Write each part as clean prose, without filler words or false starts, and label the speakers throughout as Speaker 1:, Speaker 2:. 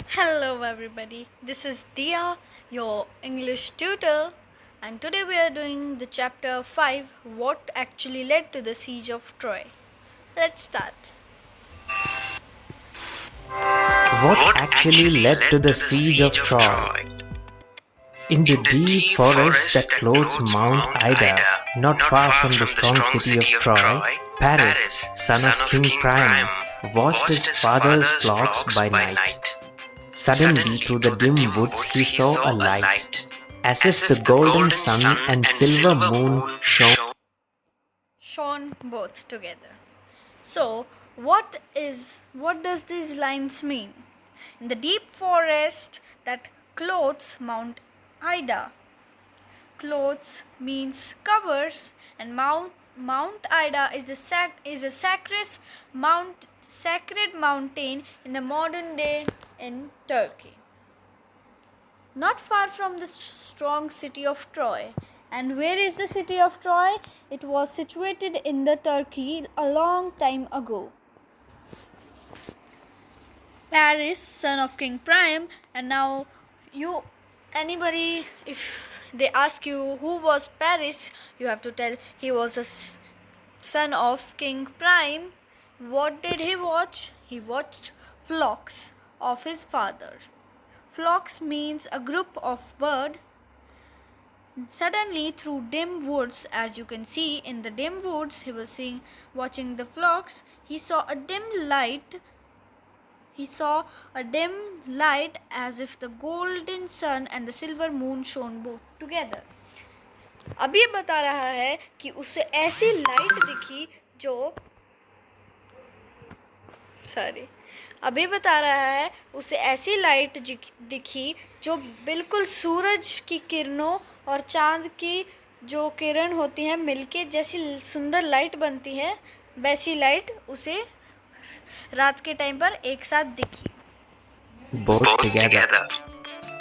Speaker 1: Hello, everybody. This is Dia, your English tutor, and today we are doing the chapter 5, What Actually Led to the Siege of Troy. Let's start.
Speaker 2: What actually led to the siege of Troy? In the deep forest that clothes Mount Ida, not far from the strong city of Troy, Paris, son of King Priam, watched his father's flocks by night. Suddenly, through the dim woods, he saw a light, as if the golden sun and silver moon shone.
Speaker 1: Shown both together. So, what does these lines mean? In the deep forest that clothes Mount Ida. Clothes means covers, and Mount Ida is a sacred mountain in the modern day in Turkey, not far from the strong city of Troy. And where is the city of Troy? It was situated in the Turkey a long time ago. Paris, son of King Priam, and now you anybody if they ask you who was Paris, you have to tell he was the son of King Priam. What did he watch? He watched flocks of his father. Flocks means a group of bird. Suddenly, through dim woods, as you can see in the dim woods, he was watching the flocks. He saw a dim light. He saw a dim light as if the golden sun and the silver moon shone both together. अब ये बता रहा है कि उसे ऐसी light दिखी जो अभी बता रहा है उसे ऐसी लाइट दिखी जो बिल्कुल सूरज की किरणों और चांद की जो किरण होती हैं मिलके जैसी सुंदर लाइट बनती है, वैसी लाइट उसे रात के टाइम पर एक साथ दिखी.
Speaker 2: Both together.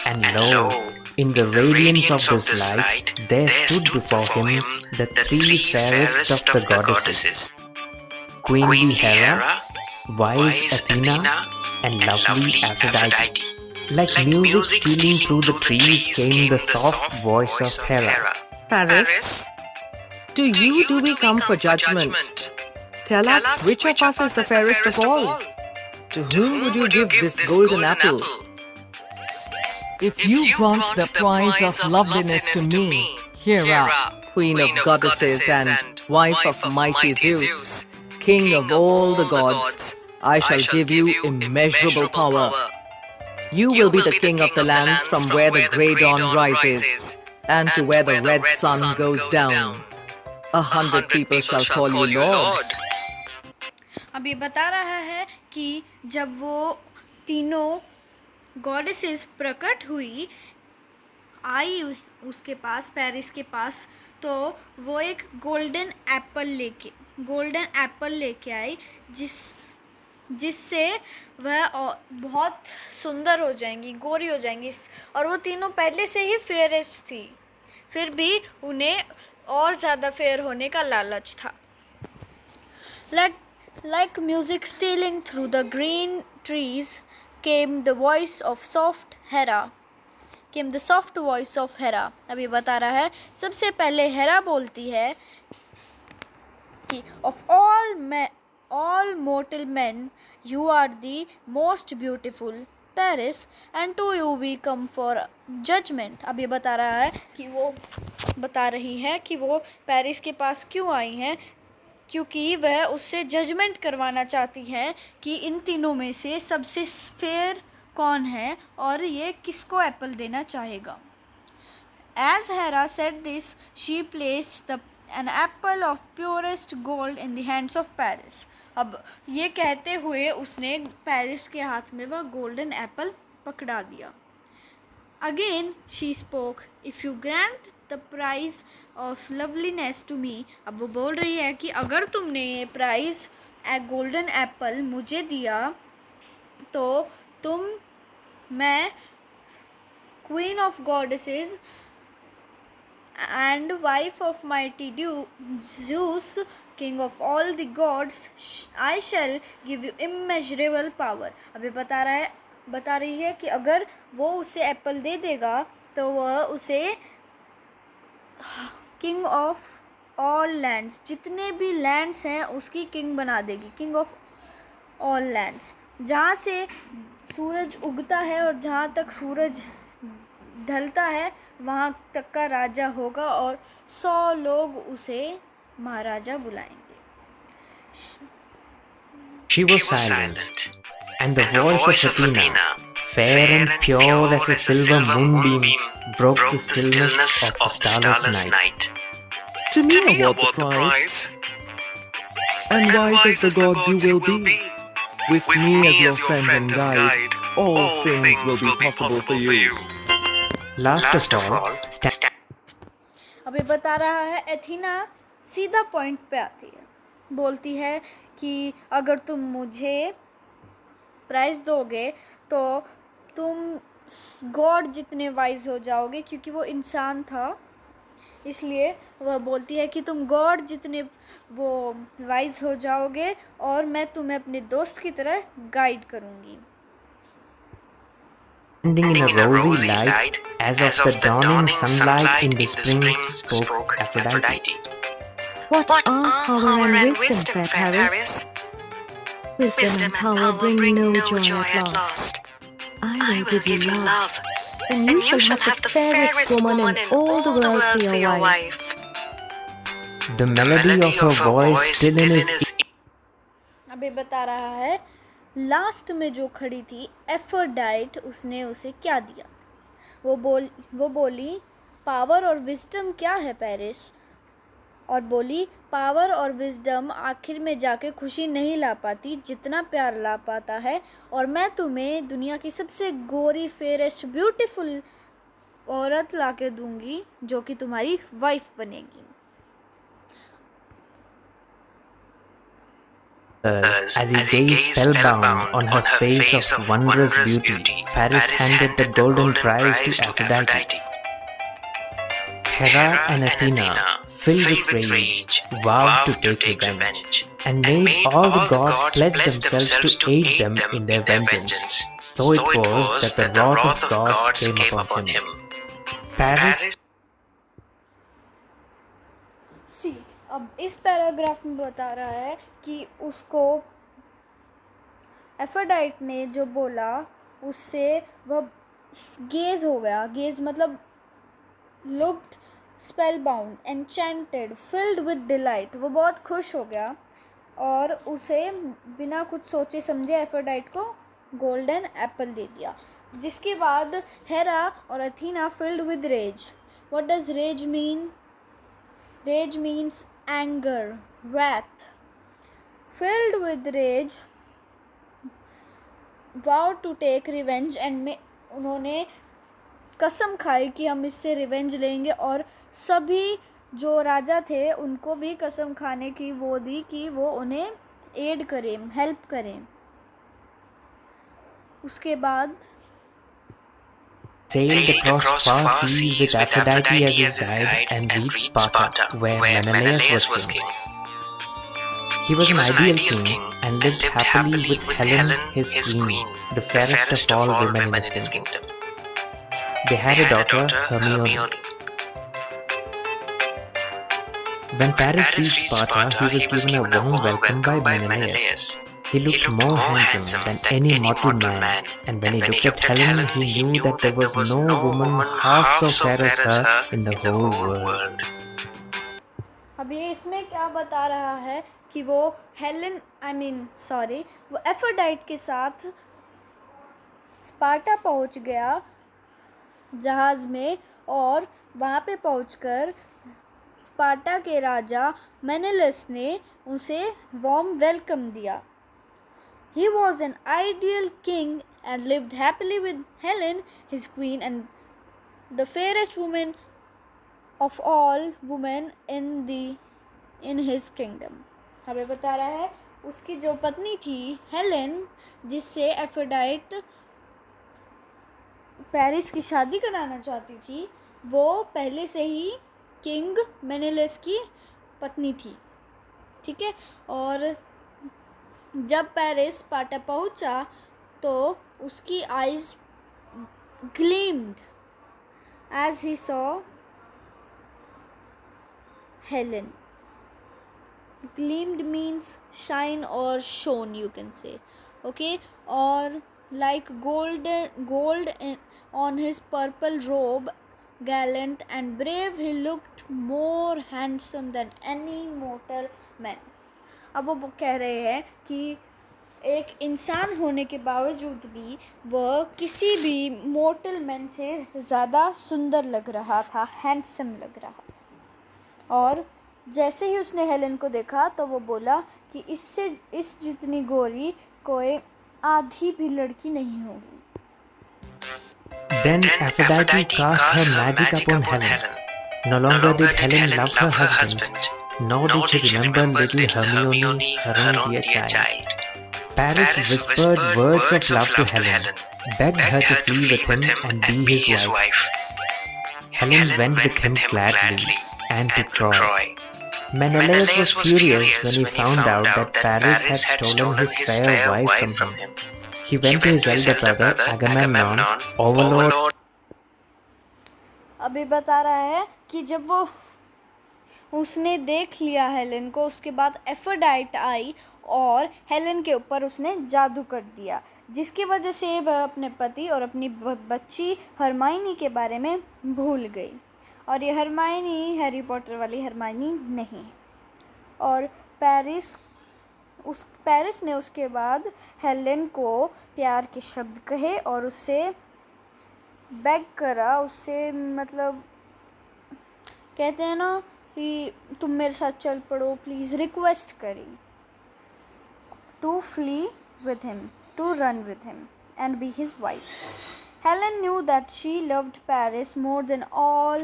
Speaker 2: And lo, in the radiance of this light, there stood before him the three fairest of the goddesses, queenly Hera, wise Athena, and lovely Aphrodite. Like music stealing through the trees came the soft voice of Hera.
Speaker 3: Paris, to you do we come for judgment. Tell us which of us is the fairest of all. To whom would you give this golden apple?
Speaker 4: If you grant the prize of loveliness to me, Hera,
Speaker 3: Queen of goddesses and wife of mighty Zeus, King of all the gods, I shall give you immeasurable power. You will be the king of the lands from where the grey dawn rises, and to where the red sun goes down. 100 people shall call you Lord.
Speaker 1: अब ये बता रहा है कि जब वो तीनों goddesses प्रकट हुई आई उसके पास पेरिस के पास, तो वो एक गोल्डन एप्पल लेके आई जिससे वह बहुत सुंदर हो जाएंगी, गोरी हो जाएंगी. और वो तीनों पहले से ही फेयरेस्ट थी, फिर भी उन्हें और ज़्यादा फेयर होने का लालच था. Like music stealing through the green trees came the soft voice of Hera. अभी बता रहा है, सबसे पहले हेरा बोलती है कि of all mortal men you are the most beautiful Paris, and to you we come for judgment. अब ये बता रही है कि वो पेरिस के पास क्यों आई हैं, क्योंकि वह उससे जजमेंट करवाना चाहती हैं कि इन तीनों में से सबसे फेयर कौन है और ये किसको एप्पल देना चाहेगा. As Hera said this, she placed an apple of purest gold in the hands of Paris. अब ये कहते हुए उसने पेरिस के हाथ में वह गोल्डन एप्पल पकड़ा दिया. Again she spoke, if you grant the prize of loveliness to me. अब वो बोल रही है कि अगर तुमने ये प्राइज गोल्डन एप्पल मुझे दिया तो मैं queen of goddesses and wife of mighty Zeus, king of all the gods, I shall give you immeasurable power. अभी बता रही है कि अगर वो उसे एप्पल दे देगा तो वह उसे किंग ऑफ ऑल लैंड्स, जितने भी लैंड्स हैं उसकी किंग बना देगी, किंग ऑफ ऑल लैंड्स। जहाँ से सूरज उगता है और जहाँ तक सूरज ढलता है वहाँ तक का राजा होगा और 100 लोग उसे महाराजा बुलाएंगे।
Speaker 2: She was silent, and the voice of Athena, fair and pure as a silver moonbeam, broke the stillness of the starless night.
Speaker 5: To me award the prize, and wise as the gods you will be. With me as your friend and guide, all things will be possible for you.
Speaker 2: Last of all,
Speaker 1: अभी बता रहा है, एथीना सीधा point पे आती है, बोलती है कि अगर तुम मुझे प्राइज दोगे तो तुम गॉड जितने वाइज हो जाओगे, क्योंकि वो इंसान था इसलिए वह बोलती है कि तुम गॉड जितने वो वाइज हो जाओगे और मैं तुम्हें अपने दोस्त की तरह गाइड करूँगी।
Speaker 2: standing in a rosy light as of the dawning sunlight in the spring, spoke Aphrodite.
Speaker 4: What are power and wisdom, fair Paris? Wisdom and power bring no joy at last. I will give you love, and you shall have the fairest woman in all the world for your wife.
Speaker 2: The melody of her voice still in his
Speaker 1: अभी बता रहा है, last में जो खड़ी थी एफरोडाइट, उसने उसे क्या दिया? वो बोली पावर और विजडम क्या है पेरिस? और बोली पावर और विजडम आखिर में जाके खुशी नहीं ला पाती जितना प्यार ला पाता है, और मैं तुम्हें दुनिया की सबसे गोरी फेयरेस्ट ब्यूटीफुल औरत ला के दूंगी जो कि तुम्हारी वाइफ बनेगी।
Speaker 2: As he gazed spellbound on her face of wondrous beauty, Paris handed the golden prize to Aphrodite. Hera and Athena, filled with rage, vowed to take revenge, and made all the gods pledge themselves to aid them in their vengeance. So it was that the wrath of gods came upon him. Paris
Speaker 1: सी अब इस paragraph में बता रहा है कि उसको एफरोडाइट ने जो बोला उससे वह गेज हो गया। गेज मतलब looked, spell bound, enchanted, filled with delight. वो बहुत खुश हो गया और उसे बिना कुछ सोचे समझे एफरोडाइट को गोल्डन एप्पल दे दिया। जिसके बाद हेरा और Athena filled with rage. What does rage mean? Rage means anger, wrath. Filled with rage, vowed to take revenge and उन्होंने कसम खाई कि हम इससे रिवेंज लेंगे, और सभी जो राजा थे उनको भी कसम खाने की वो दी कि वो उन्हें एड करें, हेल्प करें। उसके बाद
Speaker 2: sailed across far seas with Aphrodite as his guide and reached Sparta, where Menelaus was king. He was an ideal king and lived happily with Helen, his queen, the fairest of all women in his kingdom. They had a daughter, Hermione. When Paris reached Sparta, he was given a warm welcome by Menelaus. He looked more handsome than any mortal man, and when he looked at Helen, he knew that there was no woman half so fair as her in the whole world.
Speaker 1: अब ये इसमें क्या बता रहा है कि वो वो एफरोडाइट के साथ स्पार्टा पहुंच गया जहाज में, और वहाँ पे पहुंचकर स्पार्टा के राजा मेनेलस ने उसे वार्म वेलकम दिया। He was an ideal king and lived happily with Helen, his queen, and the fairest woman of all women in his kingdom. हमें बता रहा है उसकी जो पत्नी थी हेलेन, जिससे एफरोडाइट पेरिस की शादी कराना चाहती थी, वो पहले से ही किंग मेनेलस की पत्नी थी। ठीक है। और जब पेरिस स्पार्टा पहुंचा तो उसकी eyes gleamed as he saw Helen. gleamed means shine or shone, you can say, okay, or like gold on his purple robe, gallant and brave, he looked more handsome than any mortal man. अब वो कह रहे हैं कि एक इंसान होने के बावजूद भी वह किसी भी मोर्टल मैन से ज़्यादा सुंदर लग रहा था, हैंडसम लग रहा था। और जैसे ही उसने हेलेन को देखा तो वो बोला कि इस जितनी गोरी कोई आधी भी लड़की नहीं होगी।
Speaker 2: Then Aphrodite cast her magic upon Helen. No longer did Helen love her husband, nor did she remember little Hermione, her own dear child. Paris whispered words of love to Helen, begged her to flee with him and be his wife. Helen went with him gladly, and to Troy. Menelaus was furious when he found out that Paris had stolen his fair wife from him. He went to his elder brother Agamemnon, overlord.
Speaker 1: अभी बता रहा है कि जब वो उसने देख लिया हेलेन को, उसके बाद एफरोडाइट आई और हेलेन के ऊपर उसने जादू कर दिया, जिसकी वजह से वह अपने पति और अपनी बच्ची हरमाइनी के बारे में भूल गई। और ये हरमाइनी हैरी पॉटर वाली हरमाइनी नहीं है। और पेरिस ने उसके बाद हेलेन को प्यार के शब्द कहे और उससे बेग करा, उससे मतलब कहते हैं ना कि तुम मेरे साथ चल पड़ो, प्लीज़, रिक्वेस्ट करी to flee with him, to run with him and be his wife. Helen knew that she loved Paris more than all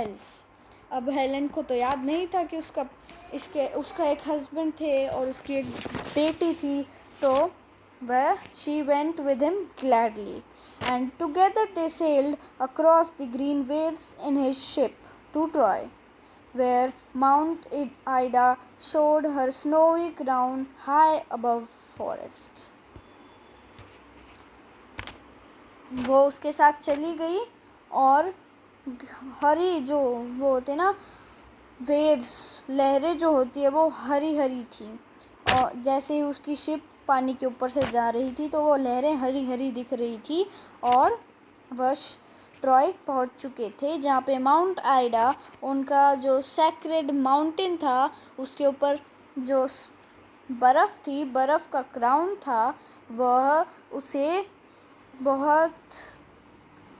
Speaker 1: else. अब हेलेन को तो याद नहीं था कि उसका एक हस्बैंड थे और उसकी एक बेटी थी, तो वह she went with him gladly, and together they sailed across the green waves in his ship to Troy, where Mount Ida showed her snowy crown high above forest. वो उसके साथ चली गई और हरी जो वो होते ना वेव्स, लहरें जो होती है वो हरी हरी थी, और जैसे ही उसकी शिप पानी के ऊपर से जा रही थी तो वो लहरें हरी हरी दिख रही थी। और वह ट्रॉय पहुंच चुके थे, जहाँ पे माउंट आइडा, उनका जो सैक्रेड माउंटेन था, उसके ऊपर जो बर्फ़ थी, बर्फ़ का क्राउन था, वह उसे बहुत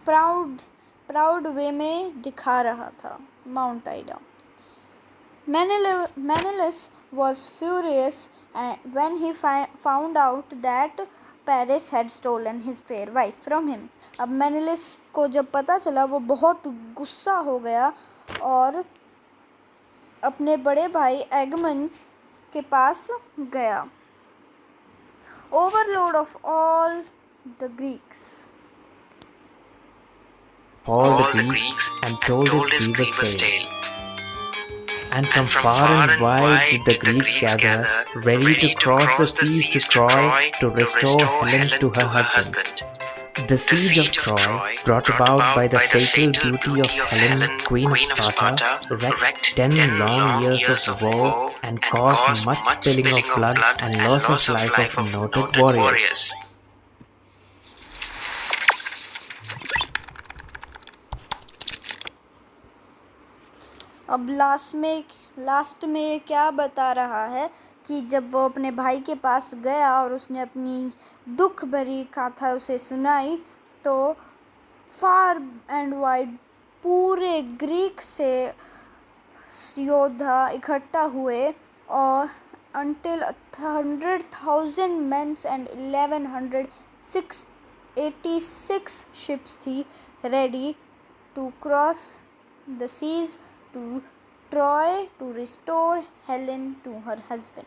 Speaker 1: प्राउड वे में दिखा रहा था, mount Aida. Menelaus was furious when he found out that Paris had stolen his fair wife from him. अब मेनेलस को जब पता चला वो बहुत गुस्सा हो गया और अपने बड़े भाई एगमन के पास गया। Overlord of all the Greeks.
Speaker 2: All the Greeks and told his grievous tale. And from far and wide did the Greeks gather, ready to cross the seas to Troy to restore Helen to her husband. The siege of Troy, brought about by the fatal beauty of Helen, Queen of Sparta, wreaked 10 long years of war and caused much spilling of blood and loss of life of noted warriors.
Speaker 1: अब last में क्या बता रहा है कि जब वो अपने भाई के पास गया और उसने अपनी दुख भरी गाथा उसे सुनाई, तो फार एंड वाइड पूरे ग्रीक से योद्धा इकट्ठा हुए और until 100,000 men and 1186 ships थी ready to cross the seas to Troy to restore Helen to her husband.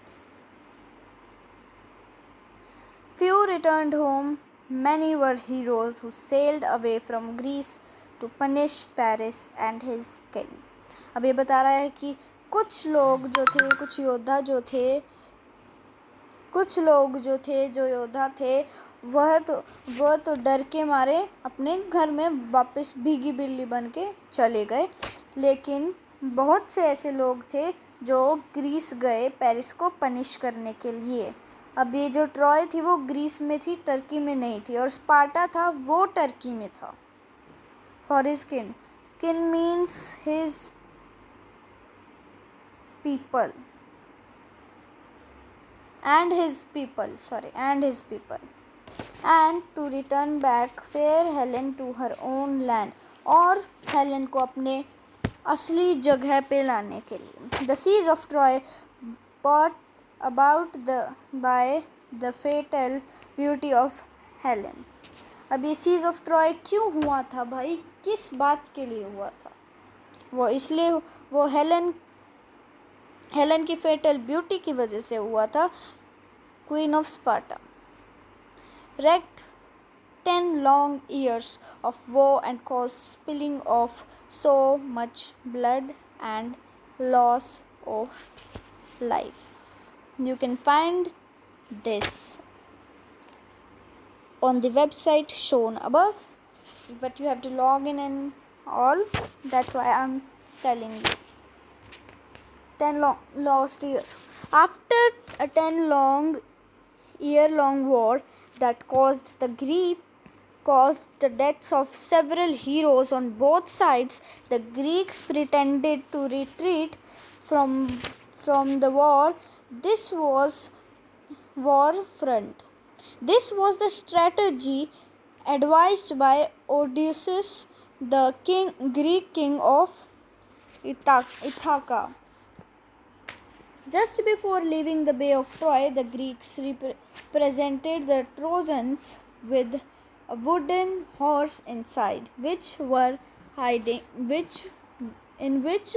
Speaker 1: Few returned home. Many were heroes who sailed away from Greece to punish Paris and his king. अब ये बता रहा है कि कुछ लोग जो थे, जो योद्धा थे, वह तो डर के मारे अपने घर में वापस भीगी बिल्ली बन के चले गए। लेकिन बहुत से ऐसे लोग थे जो ग्रीस गए पेरिस को पनिश करने के लिए। अब ये जो ट्रॉय थी वो ग्रीस में थी, टर्की में नहीं थी, और स्पार्टा था वो टर्की में था। फॉर हिज किन means his people and his people, and to return back fair Helen to her own land, और हेलेन को अपने असली जगह पे लाने के लिए। The siege of Troy brought about by the fatal beauty of Helen। अब ये siege of Troy क्यों हुआ था भाई, किस बात के लिए हुआ था? वो इसलिए, वो हेलन की फेटल ब्यूटी की वजह से हुआ था। Queen of Sparta wreaked 10 long years of war and caused spilling of so much blood and loss of life. You can find this on the website shown above, but you have to log in and all. That's why I'm telling you. 10 lost years. After a 10-year-long war that caused the deaths of several heroes on both sides, the Greeks pretended to retreat from the war. This was war front. This was the strategy advised by Odysseus, the Greek king of Ithaca. Just before leaving the Bay of Troy, the Greeks presented the Trojans with a wooden horse inside, in which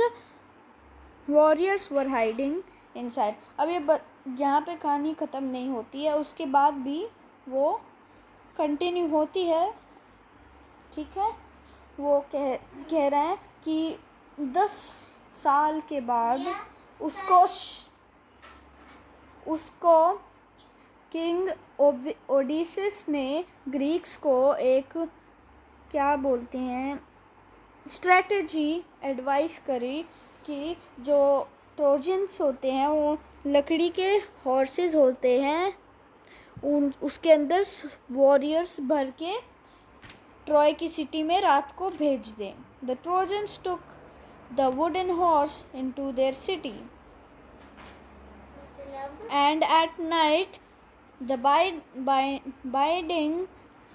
Speaker 1: warriors were hiding inside. अब यहाँ पे कहानी ख़त्म नहीं होती है, उसके बाद भी वो कंटिन्यू होती है, ठीक है। वो कह रहे हैं कि 10 साल के बाद उसको किंग ओडिसिस ने ग्रीक्स को एक क्या बोलते हैं स्ट्रेटजी एडवाइस करी कि जो ट्रोजन्स होते हैं वो लकड़ी के हॉर्सेस होते हैं, उसके अंदर वॉरियर्स भर के ट्रॉय की सिटी में रात को भेज दें। The trojans took the wooden horse into their city, and at night the biding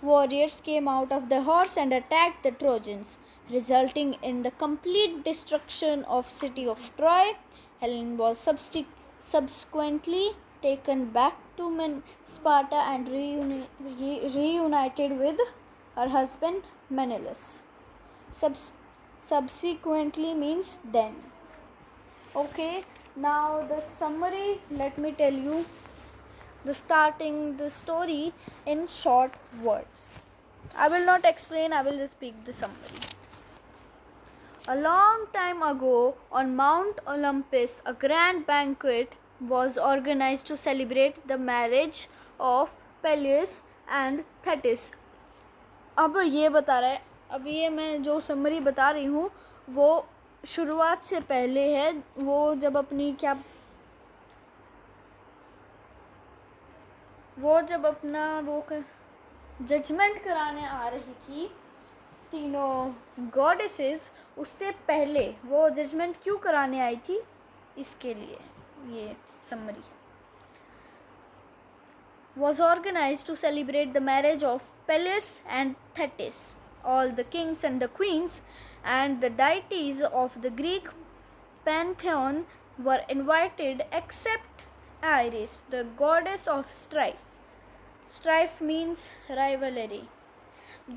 Speaker 1: warriors came out of the horse and attacked the Trojans, resulting in the complete destruction of city of Troy. Helen was subsequently taken back to Sparta and reunited with her husband Menelaus. Subsequently means then. Okay, now the summary. Let me tell you the story in short words. I will not explain, I will just speak the summary. A long time ago on Mount Olympus, a grand banquet was organized to celebrate the marriage of Peleus and Thetis. अब ये बता रहा है, अब ये मैं जो summary बता रही हूँ वो शुरुआत से पहले है। वो जब अपना जजमेंट कराने आ रही थी तीनों गॉडेसेस, उससे पहले वो जजमेंट क्यों कराने आई थी, इसके लिए ये समरी है। Was organized to celebrate the marriage of Peleus and Thetis. All the kings and the queens and the deities of the Greek pantheon were invited except Iris, the goddess of strife. Strife means rivalry.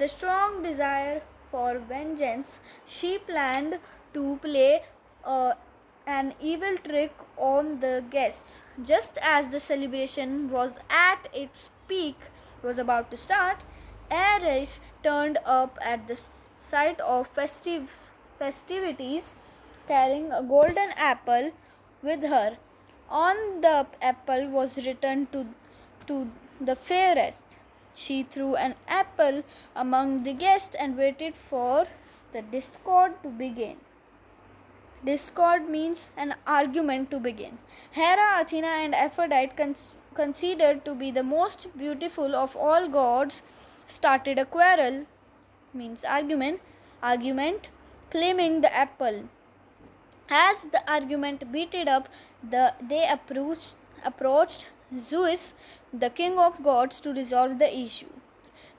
Speaker 1: The strong desire for vengeance, she planned to play an evil trick on the guests. Just as the celebration was at its peak, was about to start, Ares turned up at the site of festivities carrying a golden apple with her. On the apple was written to the fairest. She threw an apple among the guests and waited for the discord to begin. Discord means an argument to begin. Hera, Athena, and Aphrodite, considered to be the most beautiful of all gods, started a quarrel, means argument, claiming the apple. As the argument heated up, they approached Zeus, the king of gods, to resolve the issue.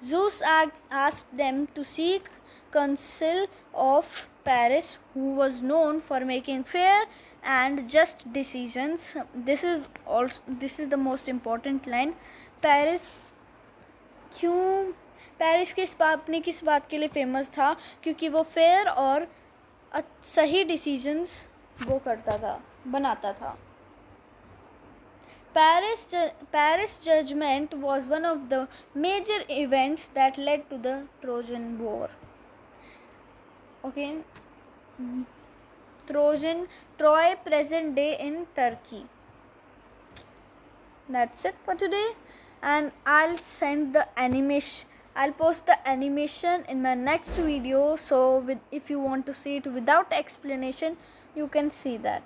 Speaker 1: Zeus asked them to seek counsel of Paris, who was known for making fair and just decisions. This is the most important line. Paris अपने किस बात के लिए famous था? क्योंकि वो fair और सही डिसीजंस वो करता था, बनाता था. Paris judgment was one of the major events that led to the Trojan War. Okay, Troy, present day in Turkey. That's it for today, and I'll post the animation in my next video, so if you want to see it without explanation, you can see that.